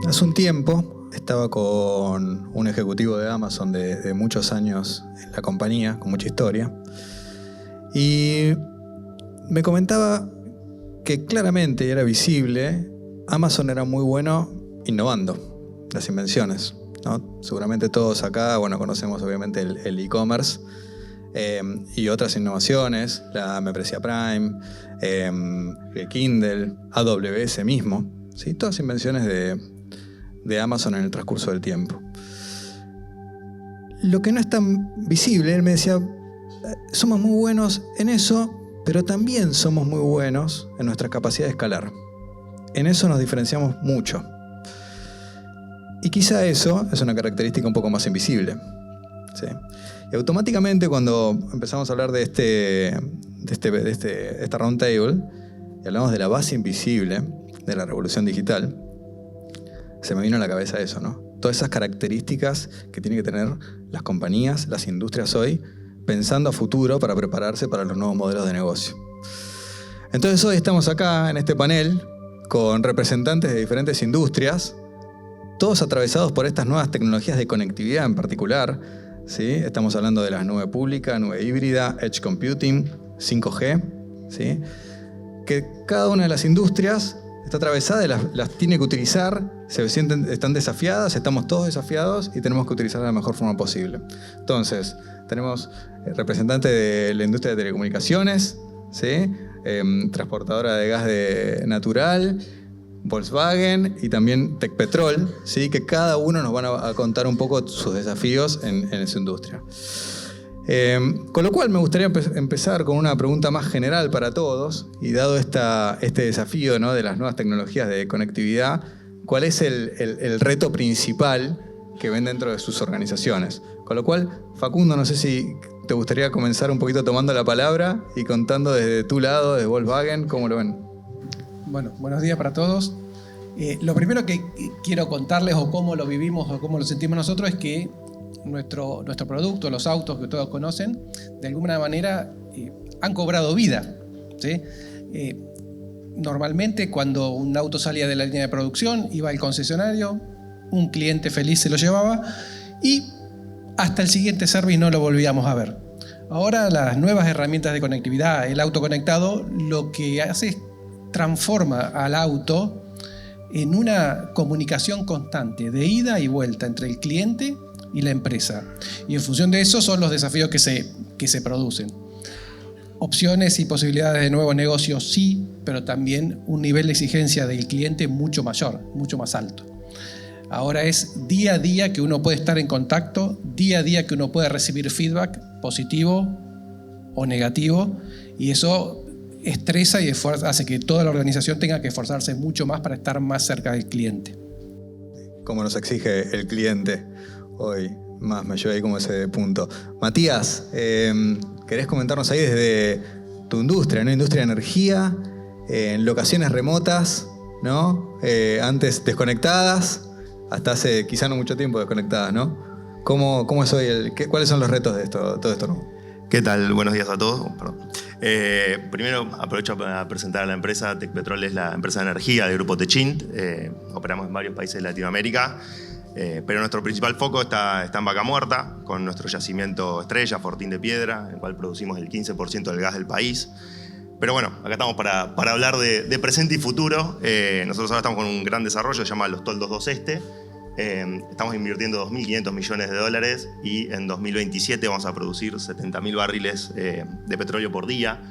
Hace un tiempo estaba con un ejecutivo de Amazon de muchos años en la compañía, con mucha historia, y me comentaba que claramente era visible, Amazon era muy bueno innovando las invenciones, ¿no? Seguramente todos acá, conocemos obviamente el e-commerce y otras innovaciones, la membresía Prime, el Kindle, AWS mismo, ¿sí? Todas invenciones de Amazon en el transcurso del tiempo. Lo que no es tan visible, él me decía, somos muy buenos en eso, pero también somos muy buenos en nuestra capacidad de escalar. En eso nos diferenciamos mucho. Y quizá eso es una característica un poco más invisible, ¿sí? Y automáticamente cuando empezamos a hablar de esta round table y hablamos de la base invisible de la revolución digital, se me vino a la cabeza eso, ¿no? Todas esas características que tienen que tener las compañías, las industrias hoy, pensando a futuro para prepararse para los nuevos modelos de negocio. Entonces hoy estamos acá en este panel con representantes de diferentes industrias, todos atravesados por estas nuevas tecnologías de conectividad en particular, ¿sí? Estamos hablando de la nube pública, nube híbrida, edge computing, 5G, ¿sí? Que cada una de las industrias está atravesada y las tiene que utilizar, están desafiadas, estamos todos desafiados y tenemos que utilizarlas de la mejor forma posible. Entonces, tenemos representantes de la industria de telecomunicaciones, ¿sí? Transportadora de gas natural, Volkswagen y también Tecpetrol, ¿sí? Que cada uno nos van a contar un poco sus desafíos en esa industria. Con lo cual me gustaría empezar con una pregunta más general para todos, y dado este desafío, ¿no?, de las nuevas tecnologías de conectividad, ¿cuál es el reto principal que ven dentro de sus organizaciones? Con lo cual, Facundo, no sé si te gustaría comenzar un poquito tomando la palabra y contando desde tu lado, de Volkswagen, ¿cómo lo ven? Bueno, buenos días para todos. Lo primero que quiero contarles, o cómo lo vivimos o cómo lo sentimos nosotros, es que nuestro producto, los autos que todos conocen, de alguna manera han cobrado vida, ¿sí? Normalmente cuando un auto salía de la línea de producción, iba al concesionario, un cliente feliz se lo llevaba y hasta el siguiente service no lo volvíamos a ver. Ahora las nuevas herramientas de conectividad, el auto conectado, lo que hace es transforma al auto en una comunicación constante de ida y vuelta entre el cliente y la empresa. Y en función de eso son los desafíos que se producen. Opciones y posibilidades de nuevos negocios sí, pero también un nivel de exigencia del cliente mucho mayor, mucho más alto. Ahora es día a día que uno puede estar en contacto, día a día que uno puede recibir feedback positivo o negativo, y eso estresa y hace que toda la organización tenga que esforzarse mucho más para estar más cerca del cliente. ¿Cómo nos exige el cliente hoy? Más me lleva ahí como ese punto. Matías, ¿querés comentarnos ahí desde tu industria, ¿no? Industria de energía, en locaciones remotas, ¿no? Antes desconectadas, hasta hace quizá no mucho tiempo desconectadas, ¿no? ¿Cómo es hoy cuáles son los retos de todo esto, ¿no? ¿Qué tal? Buenos días a todos. Primero aprovecho para presentar a la empresa. Tecpetrol es la empresa de energía del grupo Techint. Operamos en varios países de Latinoamérica, pero nuestro principal foco está en Vaca Muerta, con nuestro yacimiento estrella, Fortín de Piedra, en el cual producimos el 15% del gas del país. Pero bueno, acá estamos para hablar de presente y futuro. Nosotros ahora estamos con un gran desarrollo que se llama Los Toldos 2 Este. Estamos invirtiendo 2.500 millones de dólares y en 2027 vamos a producir 70.000 barriles de petróleo por día.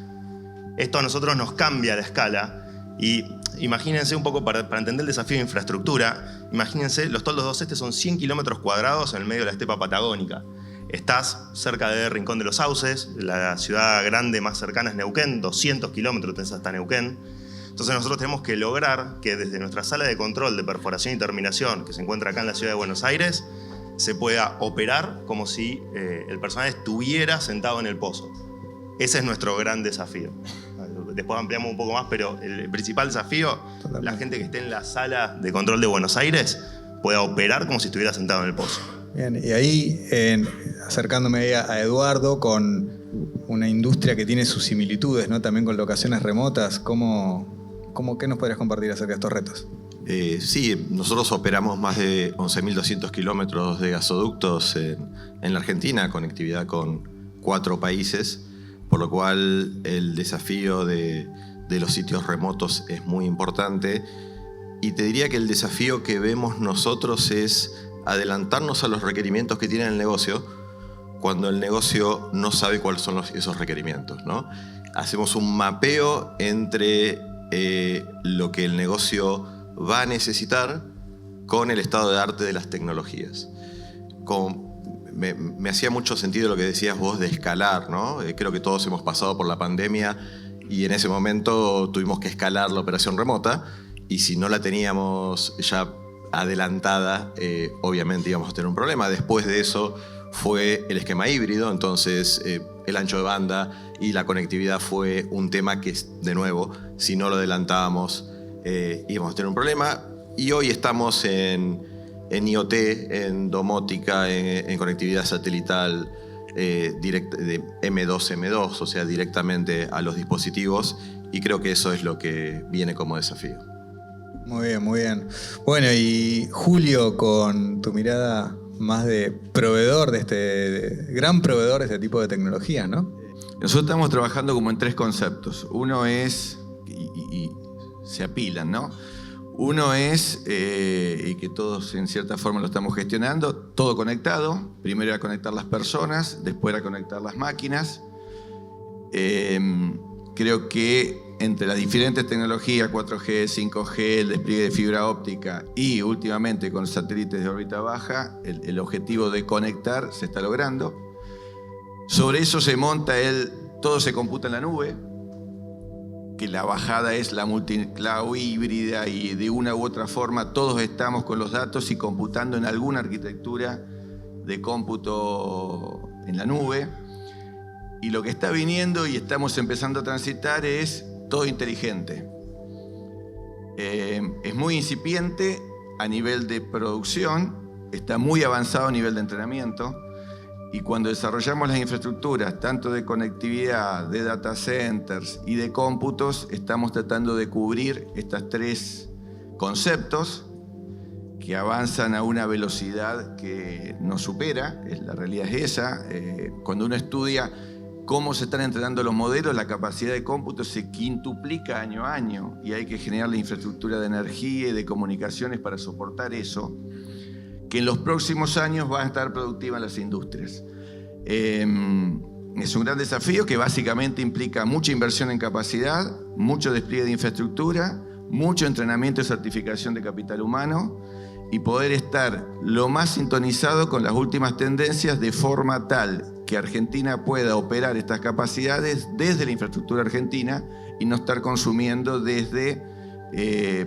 Esto a nosotros nos cambia la escala y imagínense un poco para entender el desafío de infraestructura. Imagínense, Los Toldos 2 Este son 100 kilómetros cuadrados en el medio de la estepa patagónica. Estás cerca de Rincón de los Sauces, la ciudad grande más cercana es Neuquén, 200 kilómetros tenés hasta Neuquén. Entonces nosotros tenemos que lograr que desde nuestra sala de control de perforación y terminación, que se encuentra acá en la ciudad de Buenos Aires, se pueda operar como si el personal estuviera sentado en el pozo. Ese es nuestro gran desafío. Después ampliamos un poco más, pero el principal desafío, la gente que esté en la sala de control de Buenos Aires pueda operar como si estuviera sentado en el pozo. Bien, y ahí, acercándome a Eduardo, con una industria que tiene sus similitudes, ¿no? También con locaciones remotas, ¿qué nos podrías compartir acerca de estos retos? Sí, nosotros operamos más de 11.200 kilómetros de gasoductos en la Argentina, conectividad con 4 países, por lo cual el desafío de los sitios remotos es muy importante. Y te diría que el desafío que vemos nosotros es adelantarnos a los requerimientos que tiene el negocio cuando el negocio no sabe cuáles son esos requerimientos, ¿no? Hacemos un mapeo entre lo que el negocio va a necesitar con el estado de arte de las tecnologías. Me hacía mucho sentido lo que decías vos de escalar, ¿no? Creo que todos hemos pasado por la pandemia y en ese momento tuvimos que escalar la operación remota, y si no la teníamos ya adelantada, obviamente íbamos a tener un problema. Después de eso fue el esquema híbrido, entonces el ancho de banda y la conectividad fue un tema que, de nuevo, si no lo adelantábamos, íbamos a tener un problema. Y hoy estamos en IoT, en domótica, en conectividad satelital de M2, o sea, directamente a los dispositivos, y creo que eso es lo que viene como desafío. Muy bien, muy bien. Bueno, y Julio, con tu mirada más de proveedor gran proveedor de este tipo de tecnologías, ¿no? Nosotros estamos trabajando como en 3 conceptos. Uno es, y se apilan, ¿no? Uno es, y que todos en cierta forma lo estamos gestionando, todo conectado. Primero era conectar las personas, después era conectar las máquinas. Creo que entre las diferentes tecnologías, 4G, 5G, el despliegue de fibra óptica y últimamente con satélites de órbita baja, el objetivo de conectar se está logrando. Sobre eso se monta todo se computa en la nube, que la bajada es la multicloud híbrida, y de una u otra forma todos estamos con los datos y computando en alguna arquitectura de cómputo en la nube. Y lo que está viniendo y estamos empezando a transitar es todo inteligente. Es muy incipiente a nivel de producción, está muy avanzado a nivel de entrenamiento, y cuando desarrollamos las infraestructuras, tanto de conectividad, de data centers y de cómputos, estamos tratando de cubrir estos 3 conceptos que avanzan a una velocidad que nos supera. La realidad es esa. Cuando uno estudia cómo se están entrenando los modelos, la capacidad de cómputo se quintuplica año a año, y hay que generar la infraestructura de energía y de comunicaciones para soportar eso, que en los próximos años va a estar productiva en las industrias. Es un gran desafío que básicamente implica mucha inversión en capacidad, mucho despliegue de infraestructura, mucho entrenamiento y certificación de capital humano, y poder estar lo más sintonizado con las últimas tendencias de forma tal que Argentina pueda operar estas capacidades desde la infraestructura argentina y no estar consumiendo desde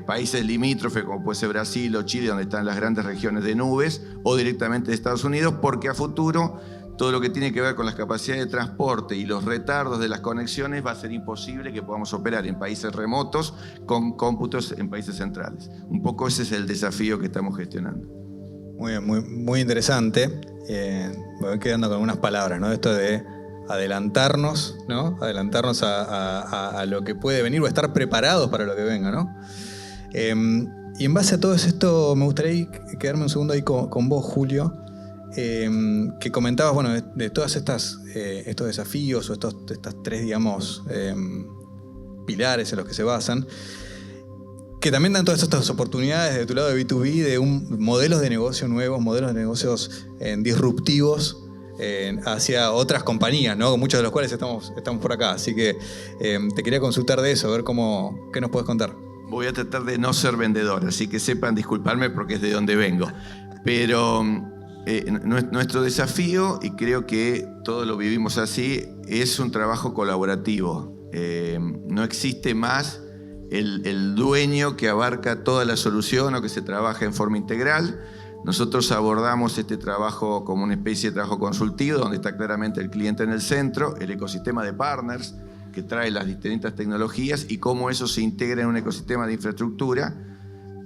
países limítrofes como puede ser Brasil o Chile, donde están las grandes regiones de nubes, o directamente de Estados Unidos, porque a futuro todo lo que tiene que ver con las capacidades de transporte y los retardos de las conexiones va a ser imposible que podamos operar en países remotos con cómputos en países centrales. Un poco ese es el desafío que estamos gestionando. Muy bien, muy interesante. Me voy quedando con algunas palabras, ¿no? Esto de adelantarnos, ¿no? Adelantarnos a lo que puede venir, o estar preparados para lo que venga, ¿no? Y en base a todo esto, me gustaría quedarme un segundo ahí con vos, Julio, que comentabas, bueno, de todas estos desafíos o estas 3, digamos, pilares en los que se basan, que también dan todas estas oportunidades de tu lado de B2B, de modelos de negocio nuevos, modelos de negocios disruptivos hacia otras compañías, ¿no? Muchos de los cuales estamos por acá. Así que te quería consultar de eso, a ver qué nos puedes contar. Voy a tratar de no ser vendedor, así que sepan disculparme porque es de donde vengo. Pero nuestro desafío, y creo que todos lo vivimos así, es un trabajo colaborativo. No existe más el dueño que abarca toda la solución o que se trabaja en forma integral. Nosotros abordamos este trabajo como una especie de trabajo consultivo, donde está claramente el cliente en el centro, el ecosistema de partners que trae las distintas tecnologías y cómo eso se integra en un ecosistema de infraestructura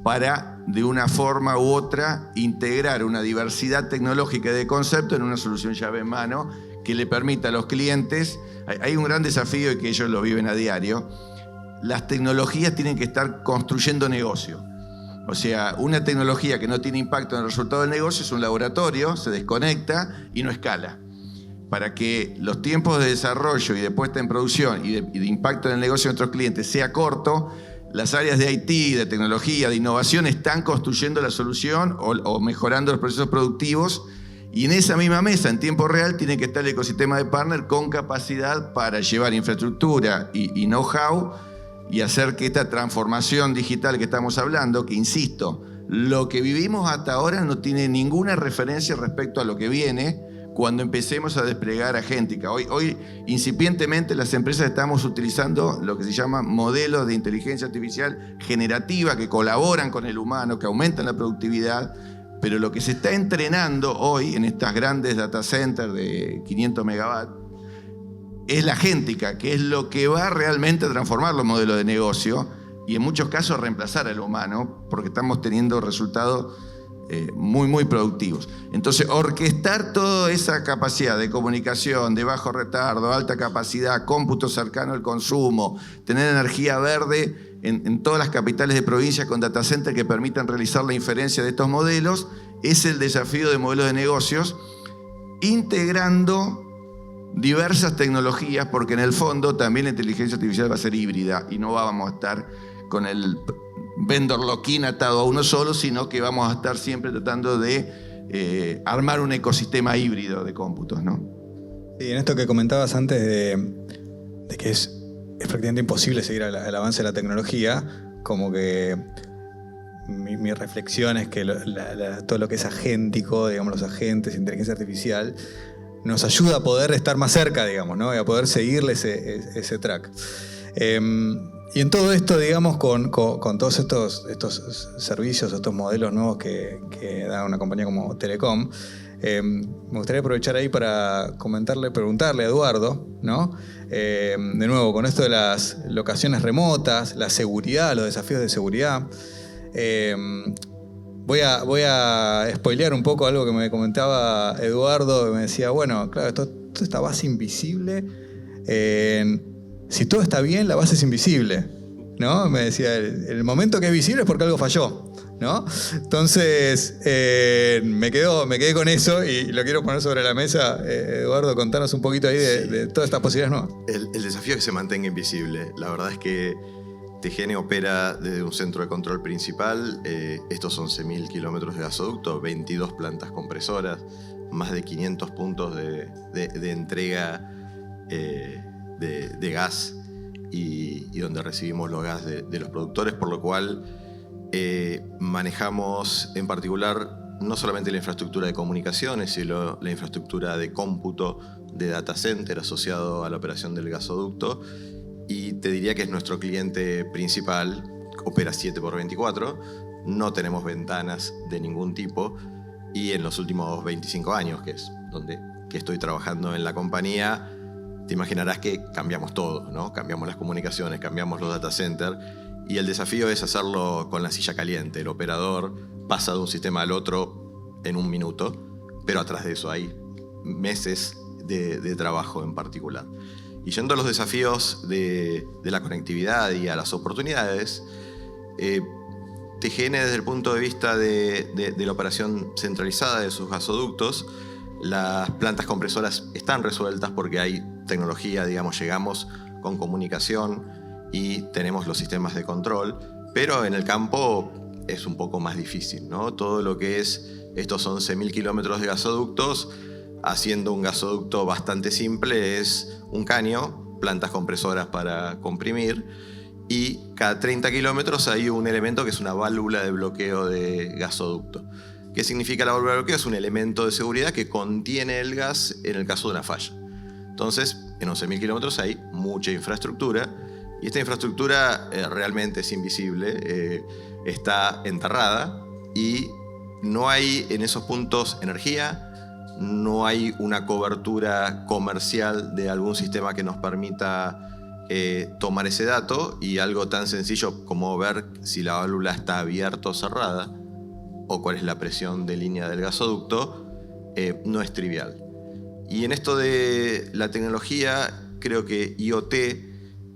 para, de una forma u otra, integrar una diversidad tecnológica y de concepto en una solución llave en mano que le permita a los clientes. Hay un gran desafío y que ellos lo viven a diario. Las tecnologías tienen que estar construyendo negocio. O sea, una tecnología que no tiene impacto en el resultado del negocio es un laboratorio, se desconecta y no escala. Para que los tiempos de desarrollo y de puesta en producción y de impacto en el negocio de nuestros clientes sea corto, las áreas de IT, de tecnología, de innovación están construyendo la solución o mejorando los procesos productivos, y en esa misma mesa, en tiempo real, tiene que estar el ecosistema de partner con capacidad para llevar infraestructura y know-how y hacer que esta transformación digital que estamos hablando, que insisto, lo que vivimos hasta ahora no tiene ninguna referencia respecto a lo que viene cuando empecemos a desplegar Agéntica. Hoy incipientemente las empresas estamos utilizando lo que se llama modelos de inteligencia artificial generativa que colaboran con el humano, que aumentan la productividad, pero lo que se está entrenando hoy en estas grandes data centers de 500 megawatts es la Agéntica, que es lo que va realmente a transformar los modelos de negocio y en muchos casos reemplazar al humano, porque estamos teniendo resultados muy productivos. Entonces, orquestar toda esa capacidad de comunicación, de bajo retardo, alta capacidad, cómputo cercano al consumo, tener energía verde en todas las capitales de provincia con data center que permitan realizar la inferencia de estos modelos, es el desafío de modelos de negocios, integrando diversas tecnologías, porque en el fondo también la inteligencia artificial va a ser híbrida y no vamos a estar con el vendor lock-in atado a uno solo, sino que vamos a estar siempre tratando de armar un ecosistema híbrido de cómputos, ¿no? Y en esto que comentabas antes de que es prácticamente imposible seguir el avance de la tecnología, como que mi reflexión es que todo lo que es agéntico, digamos, los agentes, inteligencia artificial, nos ayuda a poder estar más cerca, digamos, ¿no? Y a poder seguirle ese track. Y en todo esto, digamos, con todos estos servicios, estos modelos nuevos que da una compañía como Telecom, me gustaría aprovechar ahí para preguntarle a Eduardo, ¿no? De nuevo, con esto de las locaciones remotas, la seguridad, los desafíos de seguridad. Voy a spoilear un poco algo que me comentaba Eduardo, que me decía, bueno, claro, toda esta base invisible, si todo está bien, la base es invisible, ¿no? Me decía, el momento que es visible es porque algo falló, ¿no? Entonces, me quedé con eso y lo quiero poner sobre la mesa. Eduardo, contanos un poquito ahí de todas estas posibilidades nuevas. El desafío es que se mantenga invisible. La verdad es que TGN opera desde un centro de control principal. Estos 11.000 kilómetros de gasoducto, 22 plantas compresoras, más de 500 puntos de entrega de gas y donde recibimos los gas de los productores, por lo cual manejamos en particular no solamente la infraestructura de comunicaciones, sino la infraestructura de cómputo de data center asociado a la operación del gasoducto. Y te diría que es nuestro cliente principal, opera 7x24, no tenemos ventanas de ningún tipo, y en los últimos 25 años, que es que estoy trabajando en la compañía, te imaginarás que cambiamos todo, ¿no? Cambiamos las comunicaciones, cambiamos los data centers, y el desafío es hacerlo con la silla caliente. El operador pasa de un sistema al otro en un minuto, pero atrás de eso hay meses de trabajo en particular. Y yendo a los desafíos de la conectividad y a las oportunidades, TGN desde el punto de vista de la operación centralizada de sus gasoductos, las plantas compresoras están resueltas porque hay tecnología, digamos, llegamos con comunicación y tenemos los sistemas de control, pero en el campo es un poco más difícil, ¿no? Todo lo que es estos 11.000 kilómetros de gasoductos, haciendo un gasoducto bastante simple, es un caño, plantas compresoras para comprimir, y cada 30 kilómetros hay un elemento que es una válvula de bloqueo de gasoducto. ¿Qué significa la válvula de bloqueo? Es un elemento de seguridad que contiene el gas en el caso de una falla. Entonces, en 11.000 kilómetros hay mucha infraestructura, y esta infraestructura realmente es invisible, está enterrada, y no hay en esos puntos energía, no hay una cobertura comercial de algún sistema que nos permita tomar ese dato, y algo tan sencillo como ver si la válvula está abierta o cerrada o cuál es la presión de línea del gasoducto no es trivial. Y en esto de la tecnología, creo que IoT,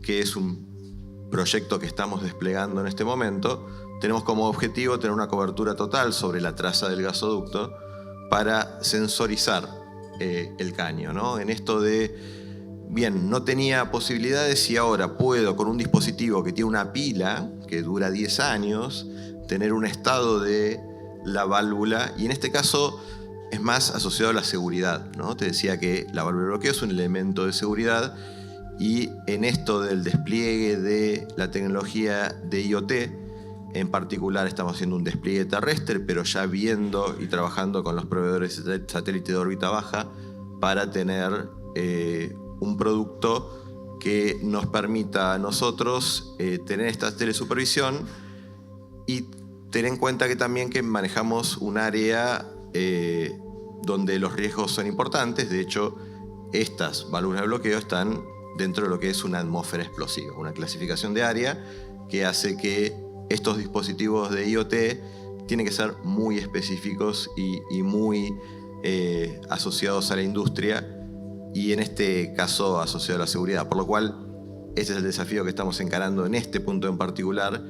que es un proyecto que estamos desplegando en este momento, tenemos como objetivo tener una cobertura total sobre la traza del gasoducto para sensorizar el caño, ¿no? En esto de, bien, no tenía posibilidades y ahora puedo, con un dispositivo que tiene una pila que dura 10 años, tener un estado de la válvula, y en este caso es más asociado a la seguridad, ¿no? Te decía que la válvula de bloqueo es un elemento de seguridad, y en esto del despliegue de la tecnología de IoT, en particular estamos haciendo un despliegue terrestre, pero ya viendo y trabajando con los proveedores de satélite de órbita baja para tener un producto que nos permita a nosotros tener esta telesupervisión y tener en cuenta que también que manejamos un área donde los riesgos son importantes. De hecho, estas válvulas de bloqueo están dentro de lo que es una atmósfera explosiva, una clasificación de área que hace que estos dispositivos de IoT tienen que ser muy específicos y muy asociados a la industria, y en este caso asociado a la seguridad, por lo cual este es el desafío que estamos encarando en este punto en particular,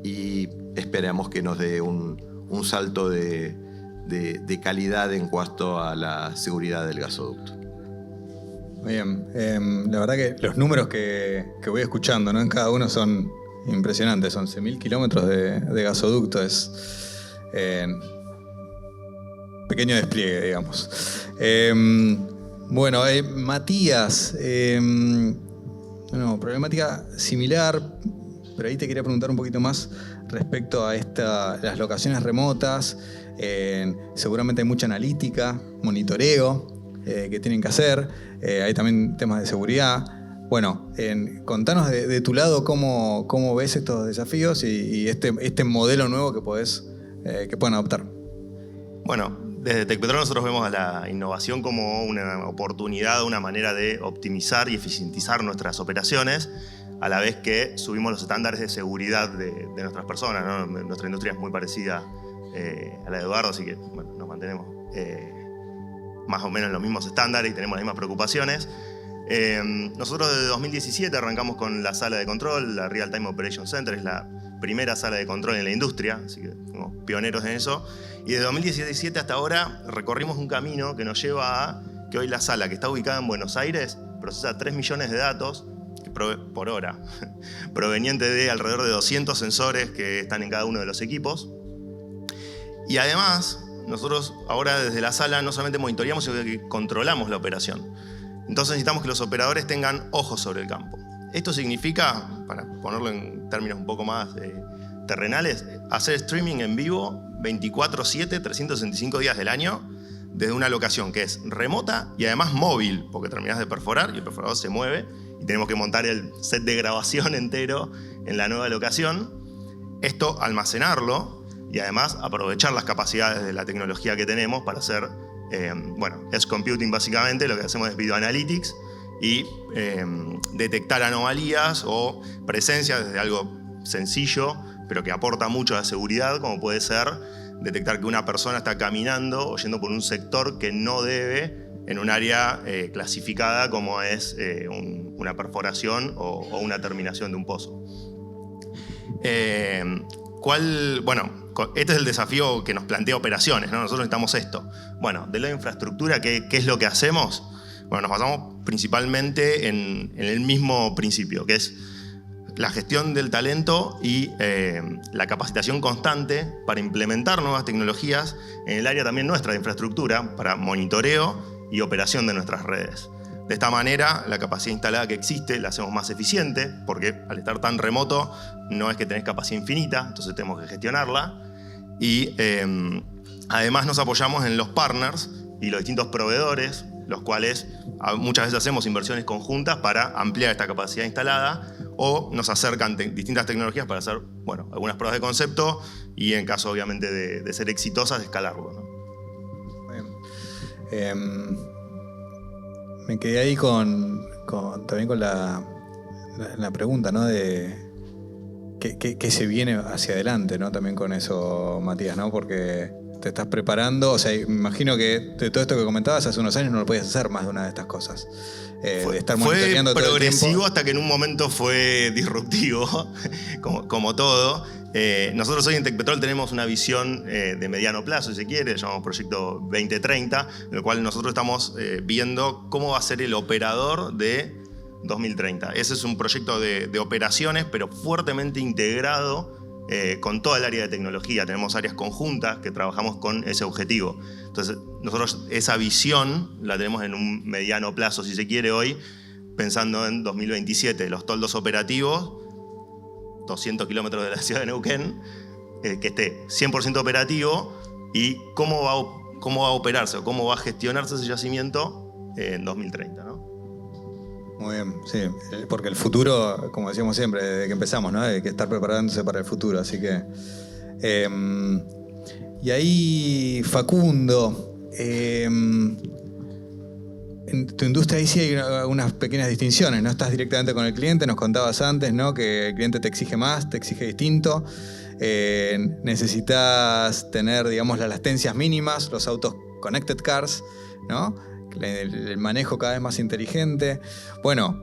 y esperamos que nos dé un salto de calidad en cuanto a la seguridad del gasoducto. Muy bien. La verdad que los números que voy escuchando, ¿no?, en cada uno son impresionantes. 11.000 kilómetros de gasoducto. Es pequeño despliegue, digamos. Bueno, Matías, problemática similar, pero ahí te quería preguntar un poquito más respecto a las locaciones remotas. Seguramente hay mucha analítica, monitoreo que tienen que hacer. Hay también temas de seguridad. Bueno, contanos de tu lado cómo ves estos desafíos y este modelo nuevo que puedan adoptar. Bueno, desde Tecpetrol nosotros vemos a la innovación como una oportunidad, una manera de optimizar y eficientizar nuestras operaciones, a la vez que subimos los estándares de seguridad de nuestras personas, ¿no? Nuestra industria es muy parecida a la de Eduardo, así que bueno, nos mantenemos más o menos en los mismos estándares y tenemos las mismas preocupaciones. Nosotros desde 2017 arrancamos con la sala de control, la Real Time Operation Center, es la primera sala de control en la industria, así que somos pioneros en eso. Y desde 2017 hasta ahora recorrimos un camino que nos lleva a que hoy la sala, que está ubicada en Buenos Aires, procesa 3 millones de datos por hora, provenientes de alrededor de 200 sensores que están en cada uno de los equipos. Y además, nosotros ahora desde la sala no solamente monitoreamos, sino que controlamos la operación. Entonces necesitamos que los operadores tengan ojos sobre el campo. Esto significa, para ponerlo en términos un poco más terrenales, hacer streaming en vivo 24/7, 365 días del año, desde una locación que es remota y además móvil, porque terminás de perforar y el perforador se mueve y tenemos que montar el set de grabación entero en la nueva locación. Esto almacenarlo y además aprovechar las capacidades de la tecnología que tenemos para hacer, edge computing básicamente. Lo que hacemos es video analytics y detectar anomalías o presencias desde algo sencillo, pero que aporta mucho a la seguridad, como puede ser detectar que una persona está caminando o yendo por un sector que no debe en un área clasificada como es una perforación o una terminación de un pozo. Este es el desafío que nos plantea operaciones, ¿no? Nosotros necesitamos esto. Bueno, de la infraestructura, ¿qué es lo que hacemos? Bueno, nos basamos principalmente en el mismo principio, que es la gestión del talento y la capacitación constante para implementar nuevas tecnologías en el área también nuestra de infraestructura, para monitoreo y operación de nuestras redes. De esta manera, la capacidad instalada que existe la hacemos más eficiente, porque al estar tan remoto no es que tenés capacidad infinita, entonces tenemos que gestionarla. Y además nos apoyamos en los partners y los distintos proveedores, los cuales muchas veces hacemos inversiones conjuntas para ampliar esta capacidad instalada, o nos acercan distintas tecnologías para hacer algunas pruebas de concepto y en caso obviamente de ser exitosas, de escalarlo, ¿no? Me quedé ahí también con la pregunta, ¿no? De qué se viene hacia adelante, ¿no? También con eso, Matías, ¿no? Porque te estás preparando. O sea, me imagino que de todo esto que comentabas hace unos años no lo podías hacer más de una de estas cosas. De estar monitoreando fue todo el tiempo. progresivo hasta que en un momento fue disruptivo, como todo. Nosotros hoy en Tecpetrol tenemos una visión de mediano plazo, si se quiere, llamamos Proyecto 2030, en el cual nosotros estamos viendo cómo va a ser el operador de 2030. Ese es un proyecto de operaciones, pero fuertemente integrado con toda el área de tecnología. Tenemos áreas conjuntas que trabajamos con ese objetivo. Entonces, nosotros esa visión la tenemos en un mediano plazo, si se quiere, hoy, pensando en 2027, los toldos operativos, 200 kilómetros de la ciudad de Neuquén, que esté 100% operativo, y cómo va a operarse o cómo va a gestionarse ese yacimiento en 2030, ¿no? Muy bien, sí, porque el futuro, como decíamos siempre, desde que empezamos, ¿no? Hay que estar preparándose para el futuro, así que... y ahí, Facundo, en tu industria ahí sí hay unas pequeñas distinciones, ¿no? Estás directamente con el cliente, nos contabas antes, ¿no? Que el cliente te exige más, te exige distinto. Necesitas tener, digamos, las latencias mínimas, los autos connected cars, ¿no? El manejo cada vez más inteligente. Bueno,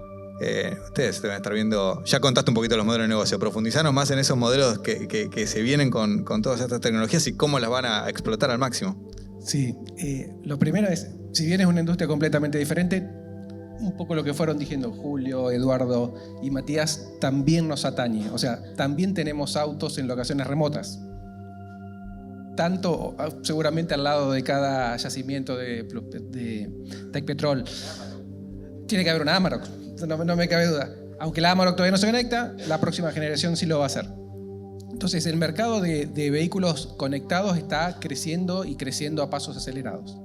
ustedes deben estar viendo, ya contaste un poquito los modelos de negocio, profundizanos más en esos modelos que se vienen con todas estas tecnologías y cómo las van a explotar al máximo. Sí, lo primero es, si bien es una industria completamente diferente, un poco lo que fueron diciendo Julio, Eduardo y Matías también nos atañe. O sea, también tenemos autos en locaciones remotas. Tanto, seguramente al lado de cada yacimiento de Tecpetrol, tiene que haber una Amarok, no me cabe duda. Aunque la Amarok todavía no se conecta, la próxima generación sí lo va a hacer. Entonces, el mercado de vehículos conectados está creciendo y creciendo a pasos acelerados.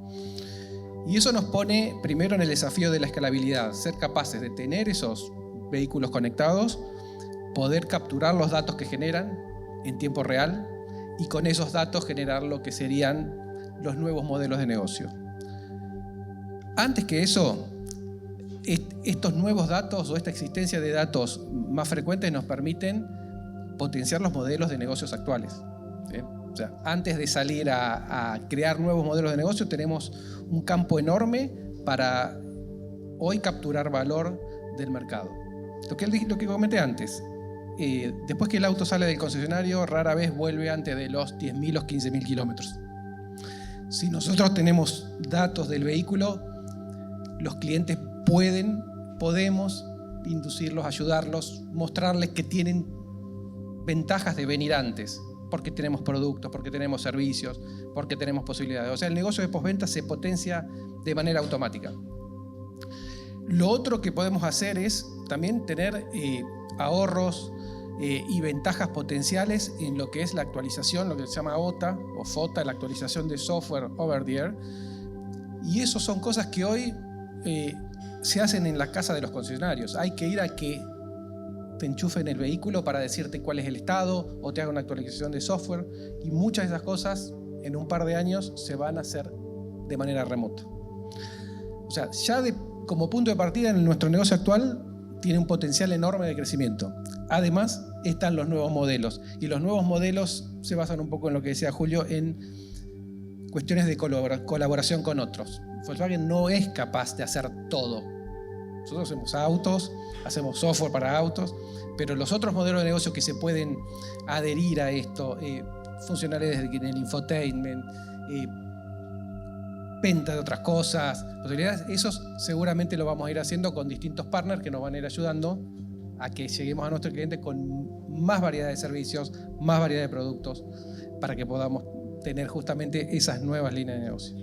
Y eso nos pone primero en el desafío de la escalabilidad, ser capaces de tener esos vehículos conectados, poder capturar los datos que generan en tiempo real y con esos datos generar lo que serían los nuevos modelos de negocio. Antes que eso, estos nuevos datos o esta existencia de datos más frecuentes nos permiten potenciar los modelos de negocios actuales. ¿Sí? O sea, antes de salir a crear nuevos modelos de negocio, tenemos un campo enorme para hoy capturar valor del mercado. Lo que comenté antes, después que el auto sale del concesionario, rara vez vuelve antes de los 10.000 o 15.000 kilómetros. Si nosotros tenemos datos del vehículo, los clientes podemos inducirlos, ayudarlos, mostrarles que tienen ventajas de venir antes, porque tenemos productos, porque tenemos servicios, porque tenemos posibilidades. O sea, el negocio de postventa se potencia de manera automática. Lo otro que podemos hacer es también tener ahorros y ventajas potenciales en lo que es la actualización, lo que se llama OTA o FOTA, la actualización de software over the air. Y eso son cosas que hoy se hacen en la casa de los concesionarios. Hay que ir a que te enchufen el vehículo para decirte cuál es el estado o te haga una actualización de software, y muchas de esas cosas en un par de años se van a hacer de manera remota. O sea, ya como punto de partida en nuestro negocio actual tiene un potencial enorme de crecimiento. Además están los nuevos modelos, y los nuevos modelos se basan un poco en lo que decía Julio, en cuestiones de colaboración con otros. Volkswagen no es capaz de hacer todo. Nosotros hacemos autos, hacemos software para autos, pero los otros modelos de negocio que se pueden adherir a esto, funcionalidades en el infotainment, venta de otras cosas, posibilidades, esos seguramente lo vamos a ir haciendo con distintos partners que nos van a ir ayudando a que lleguemos a nuestro cliente con más variedad de servicios, más variedad de productos, para que podamos tener justamente esas nuevas líneas de negocio.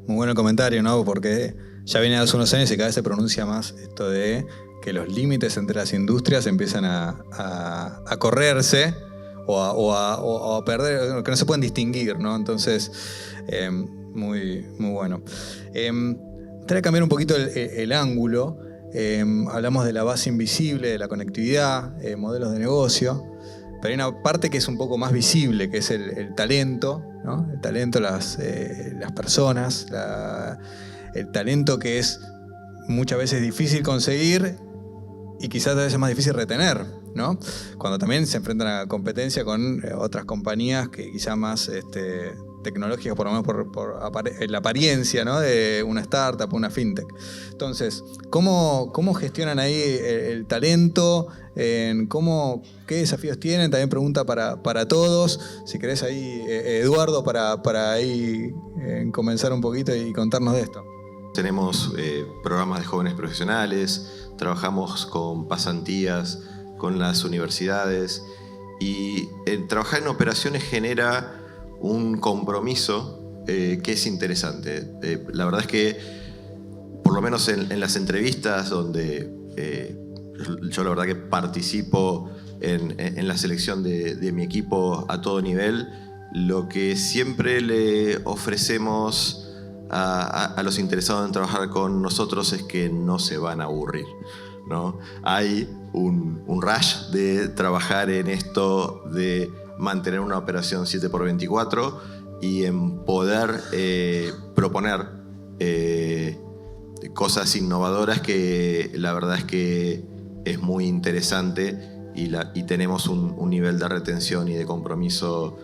Muy bueno el comentario, ¿no? Porque ya viene hace unos años y cada vez se pronuncia más esto de que los límites entre las industrias empiezan a correrse o a perder, que no se pueden distinguir, ¿no? Entonces, muy bueno. Trae a cambiar un poquito el ángulo. Hablamos de la base invisible, de la conectividad, modelos de negocio, pero hay una parte que es un poco más visible, que es el talento, ¿no? El talento, las personas, el talento que es muchas veces difícil conseguir y quizás a veces más difícil retener, ¿no? Cuando también se enfrentan a competencia con otras compañías que quizás más tecnológicas, por lo menos la apariencia, ¿no? De una startup, una fintech. Entonces, ¿cómo gestionan ahí el talento? ¿Qué desafíos tienen? También pregunta para todos. Si querés ahí, Eduardo, para ahí comenzar un poquito y contarnos de esto. Tenemos programas de jóvenes profesionales, trabajamos con pasantías, con las universidades, y trabajar en operaciones genera un compromiso que es interesante. La verdad es que, por lo menos en las entrevistas donde yo la verdad que participo en la selección de mi equipo a todo nivel, lo que siempre le ofrecemos a los interesados en trabajar con nosotros es que no se van a aburrir, ¿no? Hay un rush de trabajar en esto, de mantener una operación 7x24 y en poder proponer cosas innovadoras que la verdad es que es muy interesante y tenemos un nivel de retención y de compromiso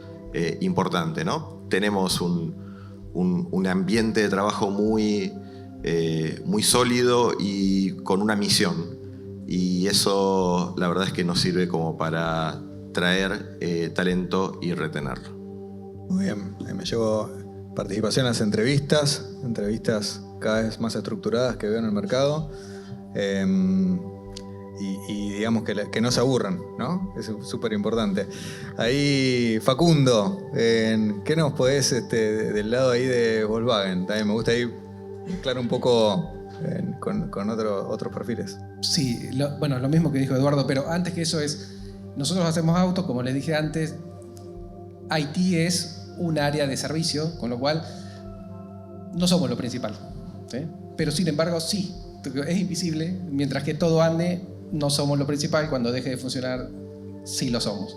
importante, ¿no? Tenemos un ambiente de trabajo muy sólido y con una misión. Y eso la verdad es que nos sirve como para traer talento y retenerlo. Muy bien, me llevo participación en las entrevistas cada vez más estructuradas que veo en el mercado. Y digamos que no se aburran, ¿no? Es súper importante. Ahí, Facundo, ¿qué nos podés del lado ahí de Volkswagen? También me gusta ahí mezclar un poco con otros perfiles. Sí, lo mismo que dijo Eduardo, pero antes que eso nosotros hacemos autos, como les dije antes, IT es un área de servicio, con lo cual no somos lo principal, ¿sí? Pero sin embargo sí, es invisible, mientras que todo ande, no somos lo principal, cuando deje de funcionar sí lo somos.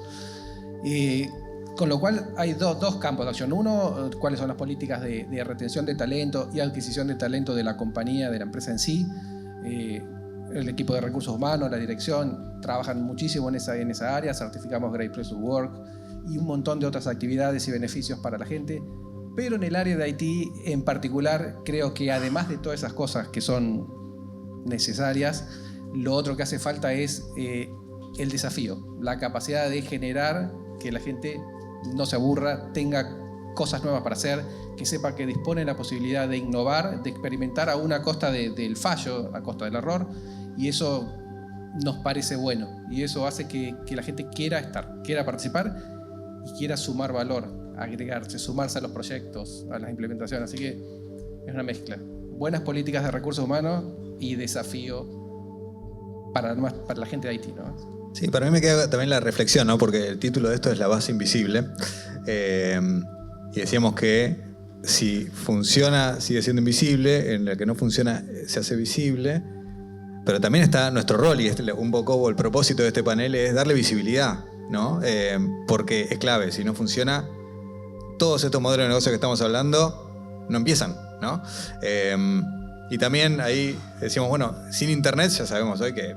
Con lo cual hay dos campos de acción. Uno, cuáles son las políticas de retención de talento y adquisición de talento de la compañía, de la empresa en sí. El equipo de recursos humanos, la dirección, trabajan muchísimo en esa área. Certificamos Great Place to Work y un montón de otras actividades y beneficios para la gente. Pero en el área de IT en particular, creo que además de todas esas cosas que son necesarias, lo otro que hace falta es el desafío, la capacidad de generar que la gente no se aburra, tenga cosas nuevas para hacer, que sepa que dispone de la posibilidad de innovar, de experimentar aún a costa del fallo, a costa del error, y eso nos parece bueno, y eso hace que la gente quiera estar, quiera participar y quiera sumar valor, agregarse, sumarse a los proyectos, a las implementaciones. Así que es una mezcla. Buenas políticas de recursos humanos y desafío para la gente de Haití, ¿no? Sí, para mí me queda también la reflexión, ¿no? Porque el título de esto es La base invisible. Y decíamos que si funciona, sigue siendo invisible, en la que no funciona, se hace visible. Pero también está nuestro rol, y un poco el propósito de este panel es darle visibilidad, ¿no? Porque es clave, si no funciona, todos estos modelos de negocio que estamos hablando no empiezan, ¿no? Y también ahí decimos, bueno, sin internet ya sabemos hoy que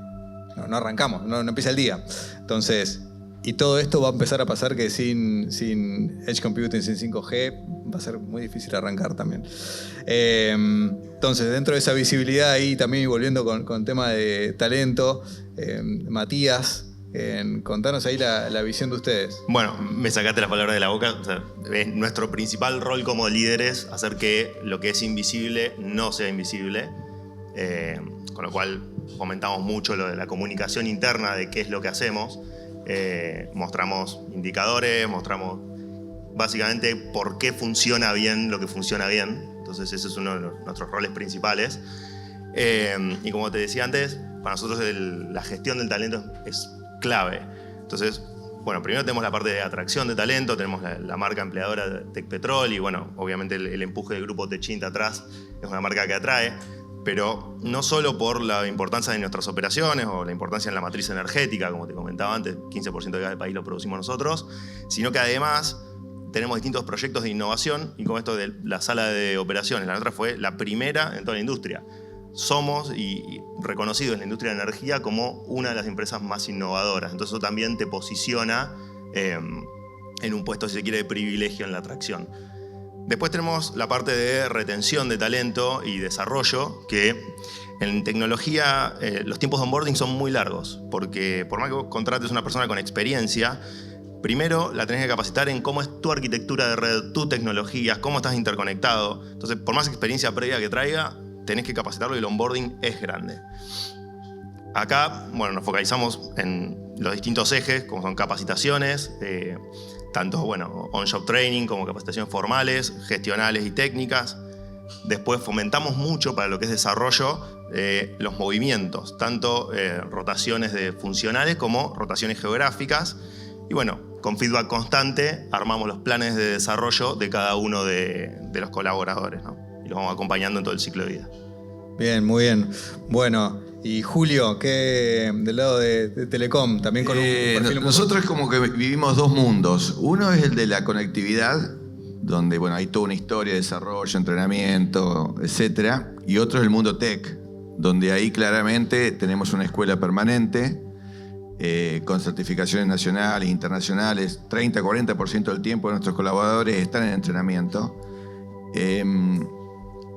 no arrancamos, no empieza el día. Entonces, y todo esto va a empezar a pasar que sin Edge Computing, sin 5G, va a ser muy difícil arrancar también. Entonces, dentro de esa visibilidad ahí, también volviendo con tema de talento, Matías, contanos ahí la visión de ustedes. Bueno, me sacaste las palabras de la boca. O sea, es nuestro principal rol como líderes hacer que lo que es invisible no sea invisible. Con lo cual fomentamos mucho lo de la comunicación interna de qué es lo que hacemos. Mostramos indicadores, mostramos básicamente por qué funciona bien lo que funciona bien. Entonces ese es uno de nuestros roles principales. Y como te decía antes, para nosotros la gestión del talento es clave. Entonces, bueno, primero tenemos la parte de atracción de talento, tenemos la marca empleadora de Tecpetrol y bueno, obviamente el empuje del grupo Techint atrás es una marca que atrae, pero no solo por la importancia de nuestras operaciones o la importancia en la matriz energética, como te comentaba antes, 15% de gas del país lo producimos nosotros, sino que además tenemos distintos proyectos de innovación y como esto de la sala de operaciones, la nuestra fue la primera en toda la industria. Somos y reconocidos en la industria de la energía como una de las empresas más innovadoras. Entonces eso también te posiciona en un puesto, si se quiere, de privilegio en la atracción. Después tenemos la parte de retención de talento y desarrollo, que en tecnología los tiempos de onboarding son muy largos, porque por más que vos contrates a una persona con experiencia, primero la tenés que capacitar en cómo es tu arquitectura de red, tus tecnologías, cómo estás interconectado. Entonces, por más experiencia previa que traiga, tenés que capacitarlo y el onboarding es grande. Acá, bueno, nos focalizamos en los distintos ejes, como son capacitaciones, tanto, bueno, on-job training como capacitaciones formales, gestionales y técnicas. Después fomentamos mucho para lo que es desarrollo los movimientos, tanto rotaciones de funcionales como rotaciones geográficas. Y bueno, con feedback constante armamos los planes de desarrollo de cada uno de los colaboradores, ¿no? Y los vamos acompañando en todo el ciclo de vida. Bien, muy bien. Bueno, y Julio, ¿qué del lado de Telecom? También con un perfil un nosotros es como que vivimos dos mundos. Uno es el de la conectividad, donde bueno, hay toda una historia de desarrollo, entrenamiento, etc. Y otro es el mundo tech, donde ahí claramente tenemos una escuela permanente, con certificaciones nacionales e internacionales. 30-40% del tiempo de nuestros colaboradores están en entrenamiento.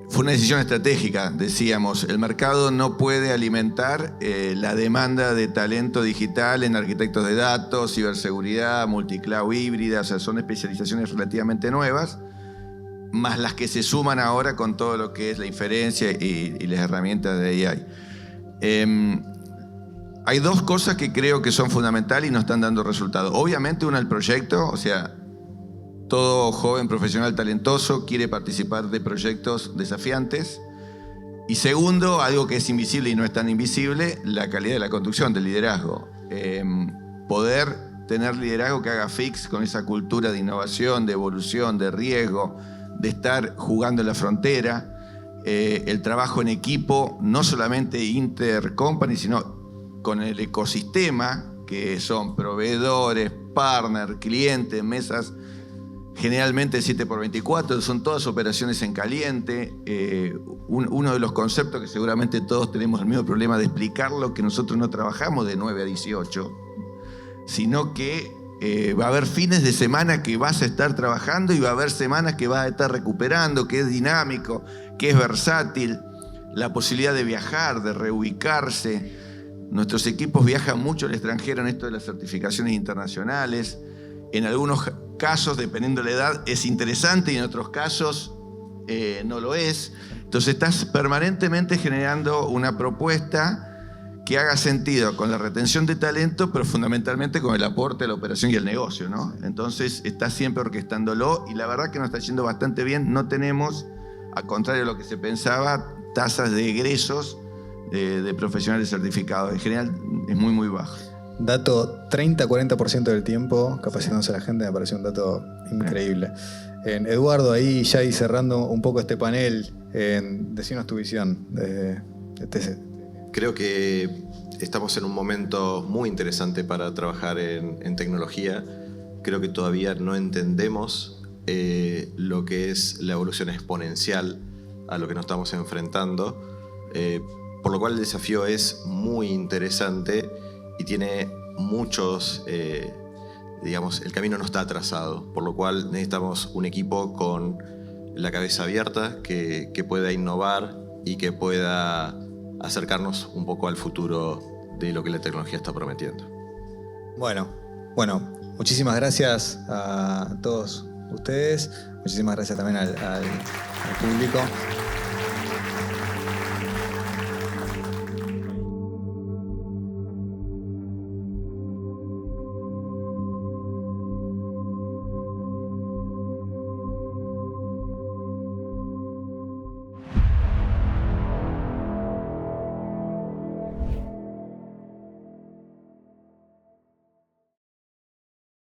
Fue una decisión estratégica, decíamos, el mercado no puede alimentar la demanda de talento digital en arquitectos de datos, ciberseguridad, multicloud híbrida, o sea, son especializaciones relativamente nuevas, más las que se suman ahora con todo lo que es la inferencia y las herramientas de AI. Hay dos cosas que creo que son fundamentales y nos están dando resultados. Obviamente, una, el proyecto, o sea, todo joven profesional talentoso quiere participar de proyectos desafiantes. Y segundo, algo que es invisible y no es tan invisible, la calidad de la conducción, del liderazgo. Poder tener liderazgo que haga fix con esa cultura de innovación, de evolución, de riesgo, de estar jugando en la frontera, el trabajo en equipo, no solamente intercompany, sino con el ecosistema, que son proveedores, partners, clientes, mesas, generalmente 7x24, son todas operaciones en caliente. Uno de los conceptos que seguramente todos tenemos el mismo problema de explicarlo, que nosotros no trabajamos de 9 a 18, sino que va a haber fines de semana que vas a estar trabajando y va a haber semanas que vas a estar recuperando, que es dinámico, que es versátil, la posibilidad de viajar, de reubicarse. Nuestros equipos viajan mucho al extranjero en esto de las certificaciones internacionales. En algunos casos, dependiendo de la edad, es interesante y en otros casos no lo es. Entonces estás permanentemente generando una propuesta que haga sentido con la retención de talento, pero fundamentalmente con el aporte a la operación y el negocio, ¿no? Entonces estás siempre orquestándolo y la verdad que nos está yendo bastante bien. No tenemos, al contrario de lo que se pensaba, tasas de egresos de profesionales certificados. En general es muy, muy bajo. Dato, 30-40% del tiempo capacitándose a la gente, me pareció un dato increíble. Eduardo, ahí ya y cerrando un poco este panel, decinos tu visión de TC. Creo que estamos en un momento muy interesante para trabajar en tecnología. Creo que todavía no entendemos lo que es la evolución exponencial a lo que nos estamos enfrentando, por lo cual el desafío es muy interesante y tiene muchos, digamos, el camino no está trazado, por lo cual necesitamos un equipo con la cabeza abierta que pueda innovar y que pueda acercarnos un poco al futuro de lo que la tecnología está prometiendo. Bueno, muchísimas gracias a todos ustedes, muchísimas gracias también al público.